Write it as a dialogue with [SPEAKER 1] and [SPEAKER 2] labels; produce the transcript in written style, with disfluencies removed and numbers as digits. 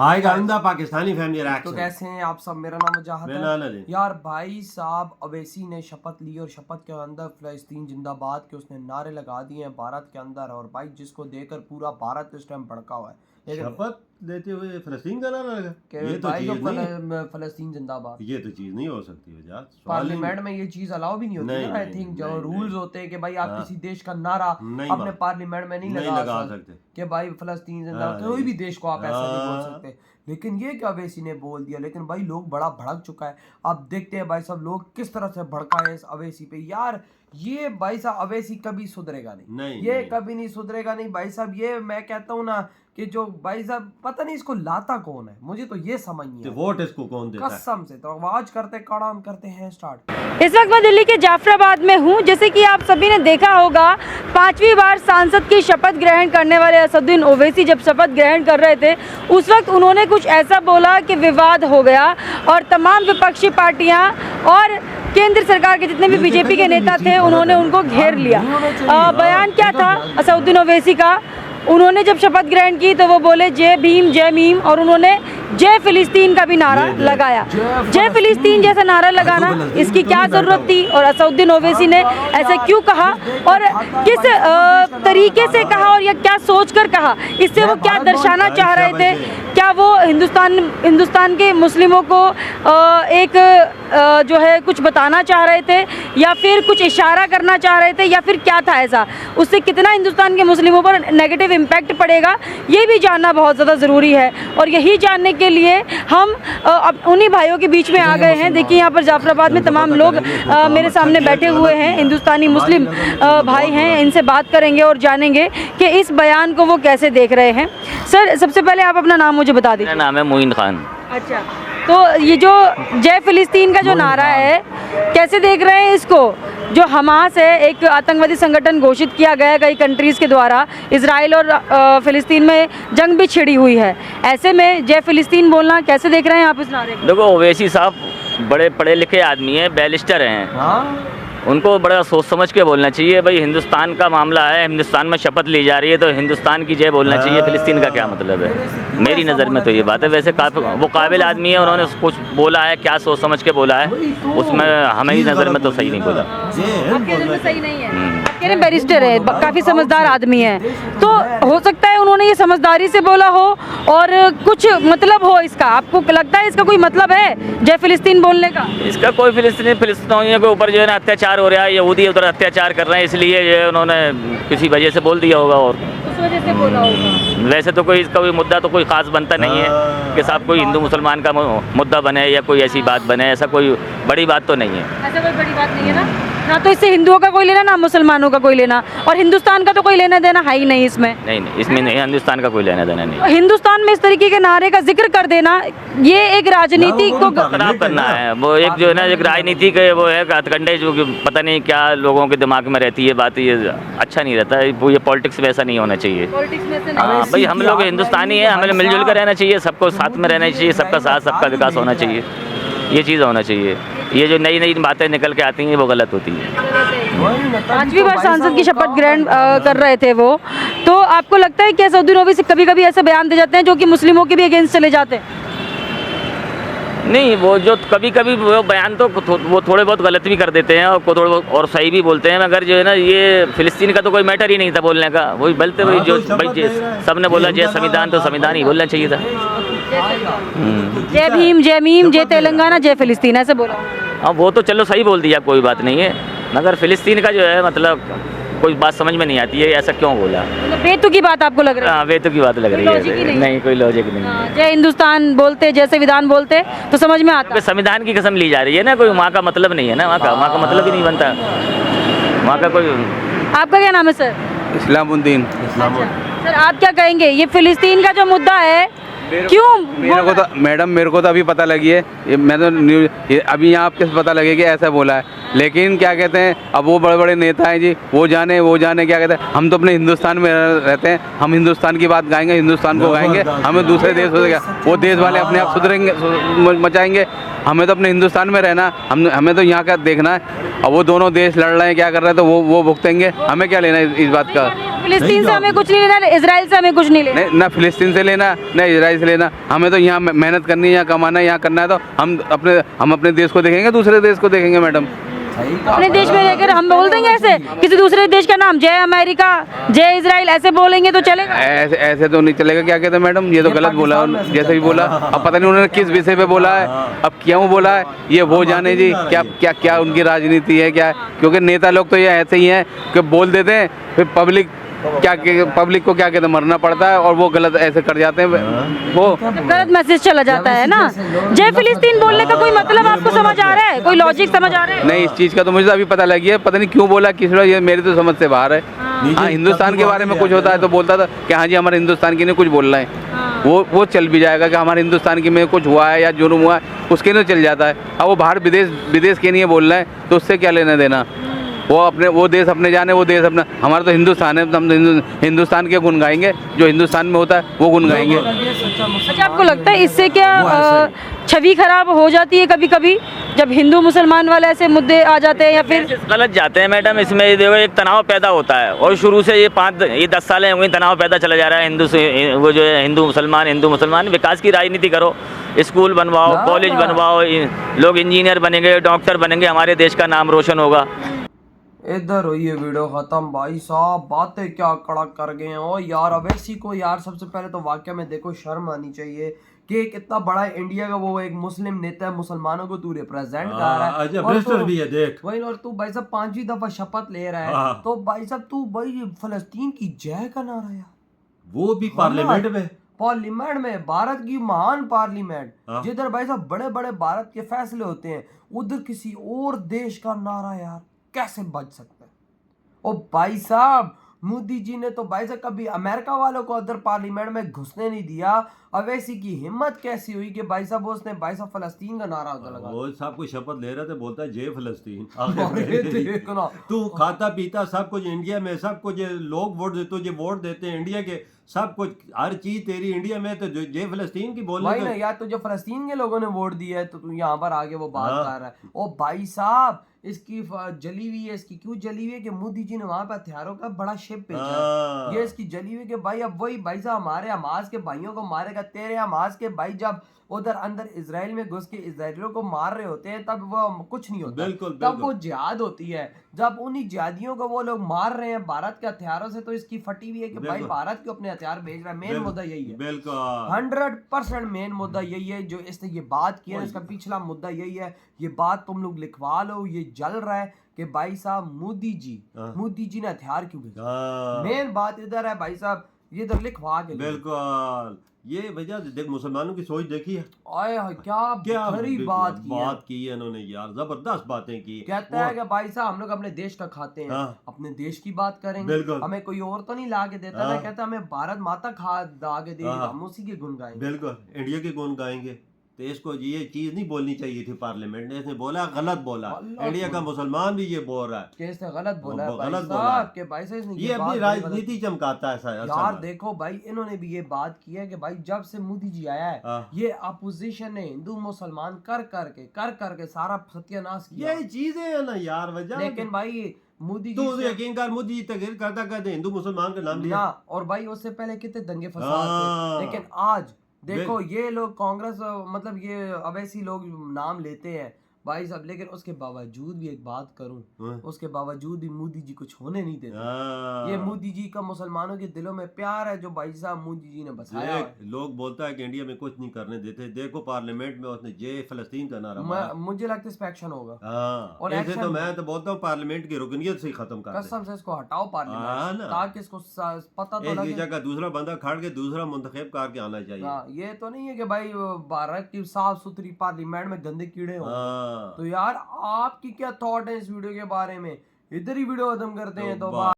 [SPEAKER 1] हाय गांधा Pakistani family
[SPEAKER 2] तो कैसे हैं आप सब। मेरा नाम मुजाहिद है। यार भाई साहब अवैसी ने शपथ ली और शपथ के अंदर फ़लस्तीन जिंदाबाद के उसने नारे लगा दिए हैं भारत के अंदर, और भाई जिसको देकर पूरा भारत इस टाइम भड़का हुआ है।
[SPEAKER 1] शपथ लेते हुए फ़लस्तीन का नारा लगा, ये तो
[SPEAKER 2] भाई
[SPEAKER 1] चीज
[SPEAKER 2] जो फ़लस्तीन जिंदाबाद,
[SPEAKER 1] ये तो चीज नहीं हो सकती वजह
[SPEAKER 2] पार्लियामेंट में ये चीज अलाउ भी नहीं होती। आई थिंक जो रूल्स होते हैं कि भाई आप किसी देश का नारा अपने पार्लियामेंट में नहीं लगा सकते कि भाई फ़लस्तीन जिंदाबाद, कोई भी देश को आप ऐसा नहीं बोल सकते। लेकिन ये क्या अवैसी ने बोल दिया, लेकिन भाई लोग बड़ा भड़क चुका है। अब देखते हैं भाई सब लोग किस तरह से भड़का है इस अवैसी पे। यार ये भाई साहब अवैसी कभी सुधरेगा नहीं, ये कभी नहीं सुधरेगा नहीं भाई साहब। ये मैं कहता हूँ ना कि जो भाई साहब पता नहीं इसको लाता कौन है, मुझे तो ये समझ नहीं है
[SPEAKER 1] वोट इसको कौन देता है
[SPEAKER 2] कसम से। तो आवाज करते हैं स्टार्ट।
[SPEAKER 3] इस वक्त मैं दिल्ली के जाफराबाद में हूँ। जैसे कि आप सभी ने देखा होगा, 5वीं बार सांसद की शपथ ग्रहण करने वाले असदुद्दीन ओवैसी जब शपथ ग्रहण कर रहे थे उस वक्त उन्होंने कुछ ऐसा बोला कि विवाद हो गया और तमाम विपक्षी पार्टियां और केंद्र सरकार के जितने भी बीजेपी के नेता थे उन्होंने उनको घेर लिया। बयान क्या था असदुद्दीन ओवैसी का? उन्होंने जब शपथ ग्रहण की तो वो बोले जय भीम जय मीम, और उन्होंने जय फिलिस्तीन का भी नारा लगाया। जय फिलिस्तीन जैसा नारा लगाना इसकी क्या ज़रूरत थी, और असदुद्दीन ओवैसी ने ऐसे क्यों कहा और किस तरीके से कहा और या क्या सोचकर कहा, इससे वो क्या दर्शाना चाह रहे थे? क्या वो हिंदुस्तान के मुस्लिमों को एक जो है कुछ बताना चाह रहे थे, या फिर कुछ इशारा करना चाह रहे थे, या फिर क्या था ऐसा? उससे कितना हिंदुस्तान के मुस्लिमों पर नेगेटिव इम्पैक्ट पड़ेगा ये भी जानना बहुत ज़्यादा ज़रूरी है। और यही जानने के लिए हम उन्हीं भाइयों के बीच में आ गए हैं। देखिए यहाँ पर जाफराबाद में तमाम लोग मेरे सामने बैठे हुए हैं, हिंदुस्तानी मुस्लिम भाई हैं। इनसे बात करेंगे और जानेंगे कि इस बयान को वो कैसे देख रहे हैं। सर, सबसे पहले आप अपना नाम मुझे बता दीजिए।
[SPEAKER 4] मेरा नाम है मोइन खान।
[SPEAKER 3] अच्छा, तो ये जो जय फिलिस्तीन का जो नारा है कैसे देख रहे हैं इसको? जो हमास है एक आतंकवादी संगठन घोषित किया गया है कई कंट्रीज़ के द्वारा, इजराइल और फ़िलिस्तीन में जंग भी छिड़ी हुई है, ऐसे में जय फिलिस्तीन बोलना कैसे देख रहे हैं आप इस नारे को?
[SPEAKER 4] देखो, ओवैसी साहब बड़े पढ़े लिखे आदमी हैं, बैरिस्टर हैं। उनको बड़ा सोच समझ के बोलना चाहिए। भाई हिंदुस्तान का मामला है, हिंदुस्तान में शपथ ली जा रही है तो हिंदुस्तान की जय बोलना चाहिए, फिलिस्तीन का क्या मतलब है? मेरी नज़र में तो ये बात है। वैसे वो काबिल आदमी है, उन्होंने कुछ बोला है, क्या सोच समझ के बोला है, उसमें हमारी नज़र में तो सही नहीं बोला।
[SPEAKER 3] सही नहीं है। कह रहे बैरिस्टर है, काफ़ी समझदार आदमी है, तो हो सकता है उन्होंने ये समझदारी से बोला हो और कुछ मतलब हो इसका। आपको लगता है इसका कोई मतलब है जय फिलिस्तीन बोलने का?
[SPEAKER 4] इसका कोई फिलिस्तीनियों के ऊपर जो है ना अत्याचार हो रहा है, यहूदी उधर अत्याचार कर रहे हैं, इसलिए जो है उन्होंने किसी वजह से बोल दिया होगा और
[SPEAKER 3] उस वजह से बोला होगा।
[SPEAKER 4] वैसे तो कोई इसका कोई मुद्दा तो कोई ख़ास बनता नहीं है कि साहब कोई हिंदू मुसलमान का मुद्दा बने या कोई ऐसी बात बने, ऐसा कोई बड़ी बात तो नहीं है।
[SPEAKER 3] ऐसा कोई बड़ी बात नहीं है ना? ना तो इससे हिंदुओं का कोई लेना ना मुसलमानों का कोई लेना, और हिंदुस्तान का तो कोई लेना देना है ही नहीं इसमें।
[SPEAKER 4] नहीं, इसमें नहीं, हिंदुस्तान का कोई लेना देना नहीं।
[SPEAKER 3] हिंदुस्तान में इस तरीके के नारे का जिक्र कर देना ये एक राजनीति को
[SPEAKER 4] खराब करना है। वो एक जो है ना एक राजनीति के वो है हथकंडे, जो पता नहीं क्या लोगों के दिमाग में रहती है बात, ये अच्छा नहीं रहता है। वो ये पॉलिटिक्स में ऐसा नहीं होना चाहिए। हाँ भाई, हम लोग हिंदुस्तानी हैं, हमें मिलजुल कर रहना चाहिए, सबको साथ में रहना चाहिए, सबका साथ सबका विकास होना चाहिए, ये चीज़ होना चाहिए। ये जो नई नई बातें निकल के आती हैं वो गलत होती है।
[SPEAKER 3] 5वीं बार सांसद की शपथ ग्रहण कर रहे थे वो, तो आपको लगता है कि असदुद्दीन ओवैसी कभी कभी ऐसे बयान दे जाते हैं जो कि मुस्लिमों के भी अगेंस्ट चले जाते हैं?
[SPEAKER 4] नहीं, वो जो कभी कभी वो बयान तो वो थोड़े बहुत गलत भी कर देते हैं और थोड़े बहुत और सही भी बोलते हैं, मगर जो है ना ये फिलिस्तीन का तो कोई मैटर ही नहीं था बोलने का। वही बोलते वही जो भाई सबने बोला जय संविधान, तो संविधान ही बोलना चाहिए था।
[SPEAKER 3] जय भीम जय मीम जय तेलंगाना जय फिलिस्तीन ऐसे बोला।
[SPEAKER 4] हाँ, वो तो चलो सही बोल दिया, कोई बात नहीं है, मगर फिलिस्तीन का जो है मतलब कोई बात समझ में नहीं आती है, ऐसा क्यों बोला?
[SPEAKER 3] बेतु की बात आपको लग रही है?
[SPEAKER 4] हाँ, बेतु की बात लग रही है। नहीं, कोई लॉजिक नहीं है।
[SPEAKER 3] जय हिंदुस्तान बोलते, जय संविधान बोलते तो समझ में आता है।
[SPEAKER 4] संविधान की कसम ली जा रही है ना, कोई वहाँ का मतलब नहीं है ना, वहाँ का मतलब ही नहीं बनता वहाँ का कोई।
[SPEAKER 3] आपका क्या नाम है सर?
[SPEAKER 5] इस्लामुद्दीन।
[SPEAKER 3] सर, आप क्या कहेंगे ये फिलिस्तीन का जो मुद्दा है क्यों?
[SPEAKER 5] मेरे को तो अभी पता लगी है, मैं तो न्यूज़ अभी यहाँ आपके पता लगे कि ऐसा बोला है, लेकिन क्या कहते हैं अब वो बड़े बड़े नेता हैं जी, वो जाने क्या कहते हैं। हम तो अपने हिंदुस्तान में रहते हैं, हम हिंदुस्तान की बात गाएंगे, हिंदुस्तान को गाएंगे, हमें दूसरे देश हो गया वो देश वाले अपने आप सुधरेंगे मचाएंगे, हमें तो अपने हिंदुस्तान में रहना, हमें तो यहाँ का देखना है। अब वो दोनों देश लड़ रहे हैं, क्या कर रहे हैं, तो वो भुगतेंगे, हमें क्या लेना है इस बात का।
[SPEAKER 3] फिलिस्तीन से हमें कुछ नहीं लेना, इजराइल से हमें कुछ नहीं लेना।
[SPEAKER 5] नहीं, ना फिलिस्तीन से लेना ना इजराइल से लेना, हमें तो यहाँ मेहनत करनी है, यहाँ कमाना है, यहाँ करना है, तो हम अपने देश को देखेंगे, दूसरे देश को देखेंगे मैडम।
[SPEAKER 3] अपने देश में रहकर हम बोल देंगे ऐसे किसी दूसरे देश का नाम, जय अमेरिका, जय इजराइल ऐसे बोलेंगे तो चलेगा?
[SPEAKER 5] ऐसे तो नहीं चलेगा। क्या कहते हैं मैडम, ये तो गलत बोला, जैसे भी बोला। अब पता नहीं उन्होंने किस विषय पे बोला है, अब क्यों बोला है, ये वो जाने जी। क्या क्या क्या उनकी राजनीति है क्या? क्योंकि नेता लोग तो ये ऐसे ही हैं कि बोल देते हैं, फिर पब्लिक को क्या कहते हैं, मरना पड़ता है, और वो गलत ऐसे कर जाते हैं, वो
[SPEAKER 3] गलत मैसेज चला जाता है ना। जय फिलिस्तीन बोलने का कोई मतलब आपको समझ आ रहा है, कोई लॉजिक समझ आ रहा है?
[SPEAKER 5] नहीं, इस चीज़ का तो मुझे अभी पता लगी है, पता नहीं क्यों बोला, किस लिए, ये मेरी तो समझ से बाहर है। हाँ, हिंदुस्तान के बारे में कुछ होता है तो बोलता था कि हाँ जी हमारे हिंदुस्तान की नहीं कुछ बोलना है, वो चल भी जाएगा कि हमारे हिंदुस्तान की में कुछ हुआ है या जुर्म हुआ है, उसके लिए चल जाता है। अब वो बाहर विदेश के लिए बोल रहे हैं, तो उससे क्या लेना देना? वो देश अपने जाने, वो देश अपना। हमारा तो हिंदुस्तान है, हम हिंदुस्तान के गुण गाएंगे, जो हिंदुस्तान में होता है वो गुण गाएंगे।
[SPEAKER 3] अच्छा, आपको लगता है इससे क्या छवि खराब हो जाती है कभी कभी, जब हिंदू मुसलमान वाले ऐसे मुद्दे आ जाते हैं या फिर
[SPEAKER 4] गलत जाते हैं मैडम? इसमें देखो एक तनाव पैदा होता है, और शुरू से ये 10 साल हुए तनाव पैदा चला जा रहा है। वो जो है हिंदू मुसलमान, विकास की राजनीति करो, स्कूल बनवाओ, कॉलेज बनवाओ, लोग इंजीनियर बनेंगे, डॉक्टर बनेंगे, हमारे देश का नाम रोशन होगा।
[SPEAKER 2] इधर हुई है वीडियो खत्म। भाई साहब बातें क्या कड़क कर गए हैं। और यार अवैसी को यार सबसे पहले तो वाकई में देखो शर्म आनी चाहिए कि कितना बड़ा इंडिया का वो एक मुस्लिम नेता है, मुसलमानों को तू रिप्रेजेंट कर रहा है,
[SPEAKER 1] और भी है देख
[SPEAKER 2] वही। और तू भाई साहब 5वीं दफा शपथ ले रहा है, तो भाई साहब तू भाई फलस्तीन की जय का नारा यार,
[SPEAKER 1] वो भी पार्लियामेंट में, भारत की महान पार्लियामेंट, जिधर भाई साहब बड़े बड़े भारत के फैसले होते हैं, उधर किसी और देश का नारा यार कैसे बच सकता है? ओ भाई साहब मोदी जी ने तो भाई साहब कभी अमेरिका वालों को उधर पार्लियामेंट में घुसने नहीं दिया। अवैसी की हिम्मत कैसी हुई कि भाई साहब उसने भाई साहब फलस्तीन का नारा उधर लगा। वो साहब को शपथ ले रहे थे, बोलता है जय फलस्तीन। तू खाता पीता सब कुछ इंडिया में, सब कुछ लोग वोट देते हैं इंडिया के, सब कुछ हर चीज तेरी इंडिया में, तो जय फलस्तीन की बोलने
[SPEAKER 2] भाई ना यार, तुझे फलस्तीन के लोगों ने वोट दिया है तो तू यहाँ पर आगे वो बात कर रहा है। ओ भाई साहब इसकी जली हुई है, इसकी क्यों जली हुई है कि मोदी जी ने वहां पे हथियारों का बड़ा शिप भेजा, ये इसकी जली हुई कि भाई अब वही भाई साहब हमारे हमास के भाइयों को मारेगा, तेरे हमास के भाई जब उधर अंदर इजराइल में घुस के इजराइलियों को मार रहे होते हैं तब वो कुछ नहीं होता, तब वो जिहाद होती है। जब उन्हीं जिहादियों को वो लोग मार रहे हैं भारत के हथियारों से, तो इसकी फटी हुई है कि भाई भारत क्यों अपने हथियार भेज रहा है। मेन मुद्दा यही है, 100% मेन मुद्दा यही है जो इसने ये बात की है, इसका पिछला मुद्दा यही है। ये बात तुम लोग लिखवा लो, ये जल रहा है कि भाई साहब मोदी जी ने हथियार क्यों भेजा। मेन बात इधर है भाई साहब, ये इधर लिखवा के
[SPEAKER 1] बिल्कुल ये वजह देख, मुसलमानों की सोच देखी है,
[SPEAKER 2] आए क्या बड़ी बात
[SPEAKER 1] की है इन्होंने यार, जबरदस्त बातें की।
[SPEAKER 2] कहता है कि भाई साहब हम लोग अपने देश का खाते हैं, अपने देश की बात करेंगे, हमें कोई और तो नहीं ला के देता ना। कहता हमें भारत माता खा ला के देगी, हम उसी के गुण गाएंगे।
[SPEAKER 1] बिल्कुल इंडिया के गुण गाएंगे। तो इसको ये चीज नहीं बोलनी चाहिए थी पार्लियामेंट ने, इसने बोला गलत बोला। इंडिया का मुसलमान भी ये बोल रहा है कि
[SPEAKER 2] इसने गलत बोला है,
[SPEAKER 1] गलत बोला
[SPEAKER 2] कि भाई साहब
[SPEAKER 1] ये अपनी राजनीति चमकाता है
[SPEAKER 2] यार। देखो भाई इन्होंने भी ये बात की है कि भाई जब से मोदी जी आया है, ये अपोजिशन ने हिंदू मुसलमान कर करके सारा सत्यानाश किया।
[SPEAKER 1] ये चीजें है ना यार वजह।
[SPEAKER 2] लेकिन भाई मोदी
[SPEAKER 1] जी तो यकीन कर, मोदी जी तकरीर करता कहते हिंदू मुसलमान का नाम लिया,
[SPEAKER 2] और भाई उससे पहले कितने दंगे फसाद थे। लेकिन आज देखो ये लोग कांग्रेस मतलब ये अवैसी लोग नाम लेते हैं भाई साहब, लेकिन उसके बावजूद भी एक बात करूं, उसके बावजूद भी मोदी जी कुछ होने नहीं देते। ये मोदी जी का मुसलमानों के दिलों में प्यार है जो भाई साहब मोदी जी ने बसाया।
[SPEAKER 1] लोग बोलता है कि इंडिया में कुछ नहीं करने देते, देखो पार्लियामेंट में उसने जय फलस्तीन का नारा,
[SPEAKER 2] मुझे लगता है इस पे एक्शन होगा।
[SPEAKER 1] और ऐसे तो मैं तो बोलता हूँ पार्लियामेंट की रुकनियत से खत्म कर,
[SPEAKER 2] कसम से इसको हटाओ पार्लियामेंट, ताकि इसको पता तो लगे।
[SPEAKER 1] जगह दूसरा बंदा खड़ के दूसरा मुंतखब करके आना चाहिए।
[SPEAKER 2] ये तो नहीं है कि भाई भारत की साफ सुथरी पार्लियामेंट में गंदे कीड़े हो। तो यार आपकी क्या थॉट है इस वीडियो के बारे में? इधर ही वीडियो खत्म करते हैं तो